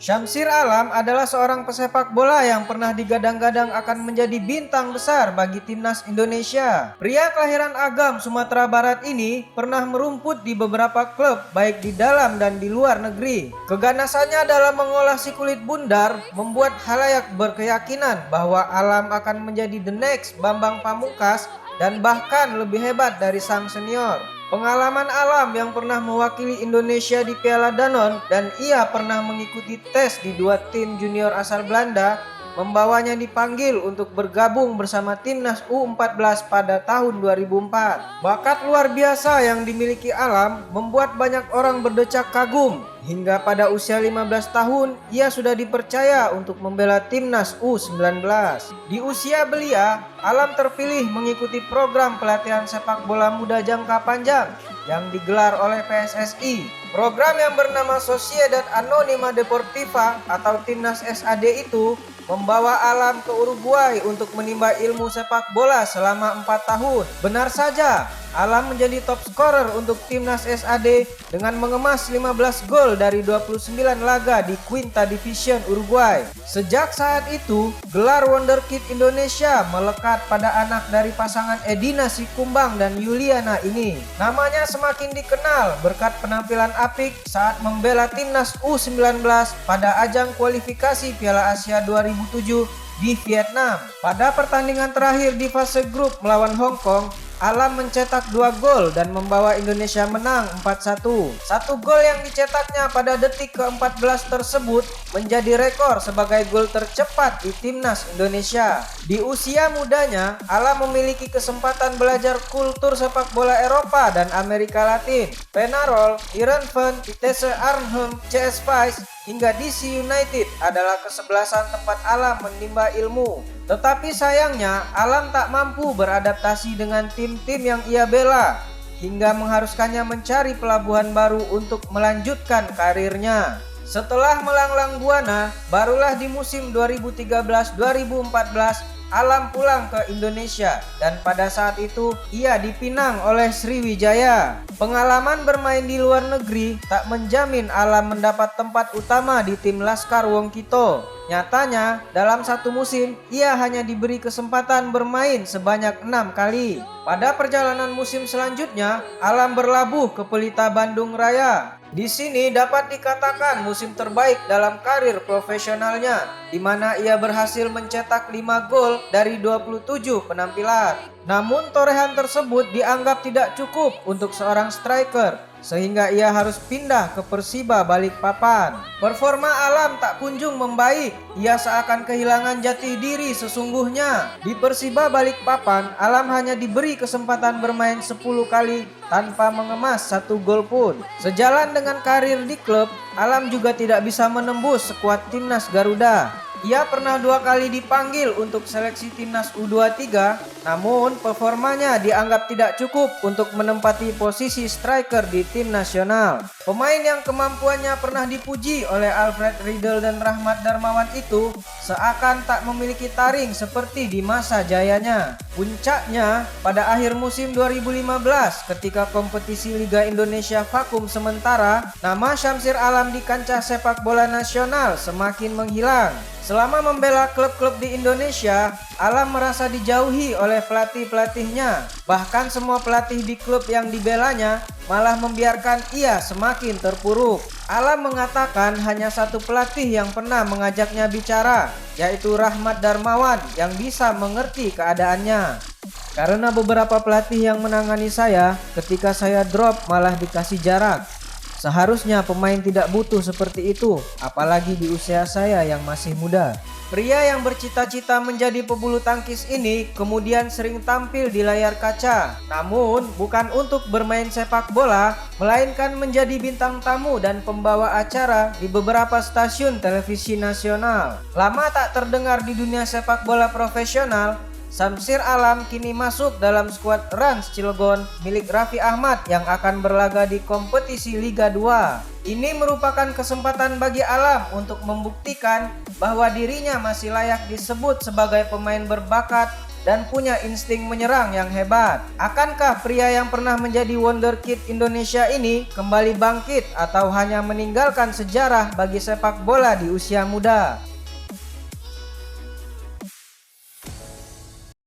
Syamsir Alam adalah seorang pesepak bola yang pernah digadang-gadang akan menjadi bintang besar bagi timnas Indonesia. Pria kelahiran Agam, Sumatera Barat ini pernah merumput di beberapa klub baik di dalam dan di luar negeri. Keganasannya dalam mengolah si kulit bundar membuat khalayak berkeyakinan bahwa Alam akan menjadi the next Bambang Pamungkas dan bahkan lebih hebat dari sang senior. Pengalaman Alam yang pernah mewakili Indonesia di Piala Danone dan ia pernah mengikuti tes di dua tim junior asal Belanda membawanya dipanggil untuk bergabung bersama timnas U14 pada tahun 2004. Bakat luar biasa yang dimiliki Alam membuat banyak orang berdecak kagum. Hingga pada usia 15 tahun, ia sudah dipercaya untuk membela timnas U19. Di usia belia, Alam terpilih mengikuti program pelatihan sepak bola muda jangka panjang yang digelar oleh PSSI. Program yang bernama Sociedad Anónima Deportiva atau Timnas SAD itu membawa Alam ke Uruguay untuk menimba ilmu sepak bola selama 4 tahun. Benar saja, Alam menjadi top scorer untuk Timnas SAD dengan mengemas 15 gol dari 29 laga di Quinta Division Uruguay. Sejak saat itu, gelar Wonderkid Indonesia melekat pada anak dari pasangan Edina Sikumbang dan Yuliana ini. Namanya semakin dikenal berkat penampilan apik saat membela Timnas U19 pada ajang kualifikasi Piala Asia 2007 di Vietnam. Pada pertandingan terakhir di fase grup melawan Hong Kong, Alam mencetak 2 gol dan membawa Indonesia menang 4-1. Satu gol yang dicetaknya pada detik ke-14 tersebut menjadi rekor sebagai gol tercepat di timnas Indonesia. Di usia mudanya, Alam memiliki kesempatan belajar kultur sepak bola Eropa dan Amerika Latin. Penarol, Heerenveen, Vitesse Arnhem, CS Vice, hingga DC United adalah kesebelasan tempat Alam menimba ilmu. Tetapi sayangnya, Alam tak mampu beradaptasi dengan tim-tim yang ia bela, hingga mengharuskannya mencari pelabuhan baru untuk melanjutkan karirnya. Setelah melanglang buana, barulah di musim 2013-2014 Alam pulang ke Indonesia dan pada saat itu ia dipinang oleh Sriwijaya. Pengalaman bermain di luar negeri tak menjamin Alam mendapat tempat utama di tim Laskar Wong Kito. Nyatanya, dalam satu musim ia hanya diberi kesempatan bermain sebanyak 6 kali. Pada perjalanan musim selanjutnya, Alam berlabuh ke Pelita Bandung Raya. Di sini dapat dikatakan musim terbaik dalam karir profesionalnya, di mana ia berhasil mencetak 5 gol dari 27 penampilan. Namun torehan tersebut dianggap tidak cukup untuk seorang striker, sehingga ia harus pindah ke Persiba Balikpapan. Performa Alam tak kunjung membaik, ia seakan kehilangan jati diri sesungguhnya. Di Persiba Balikpapan, Alam hanya diberi kesempatan bermain 10 kali tanpa mengemas 1 gol pun. Sejalan dengan karir di klub, Alam juga tidak bisa menembus skuad timnas Garuda. Ia pernah 2 kali dipanggil untuk seleksi timnas U23, namun performanya dianggap tidak cukup untuk menempati posisi striker di tim nasional. Pemain yang kemampuannya pernah dipuji oleh Alfred Riedel dan Rahmat Darmawan itu seakan tak memiliki taring seperti di masa jayanya. Puncaknya pada akhir musim 2015 ketika kompetisi Liga Indonesia vakum sementara, nama Syamsir Alam di kancah sepak bola nasional semakin menghilang. Selama membela klub-klub di Indonesia, Alam merasa dijauhi oleh pelatih-pelatihnya. Bahkan semua pelatih di klub yang dibelanya malah membiarkan ia semakin terpuruk. Alam mengatakan hanya satu pelatih yang pernah mengajaknya bicara, yaitu Rahmat Darmawan yang bisa mengerti keadaannya. Karena beberapa pelatih yang menangani saya, ketika saya drop malah dikasih jarak. Seharusnya pemain tidak butuh seperti itu, apalagi di usia saya yang masih muda. Pria yang bercita-cita menjadi pebulu tangkis ini kemudian sering tampil di layar kaca. Namun bukan untuk bermain sepak bola, melainkan menjadi bintang tamu dan pembawa acara di beberapa stasiun televisi nasional. Lama tak terdengar di dunia sepak bola profesional, Syamsir Alam kini masuk dalam skuad Rans Cilegon milik Raffi Ahmad yang akan berlaga di kompetisi Liga 2. Ini merupakan kesempatan bagi Alam untuk membuktikan bahwa dirinya masih layak disebut sebagai pemain berbakat dan punya insting menyerang yang hebat. Akankah pria yang pernah menjadi wonderkid Indonesia ini kembali bangkit atau hanya meninggalkan sejarah bagi sepak bola di usia muda?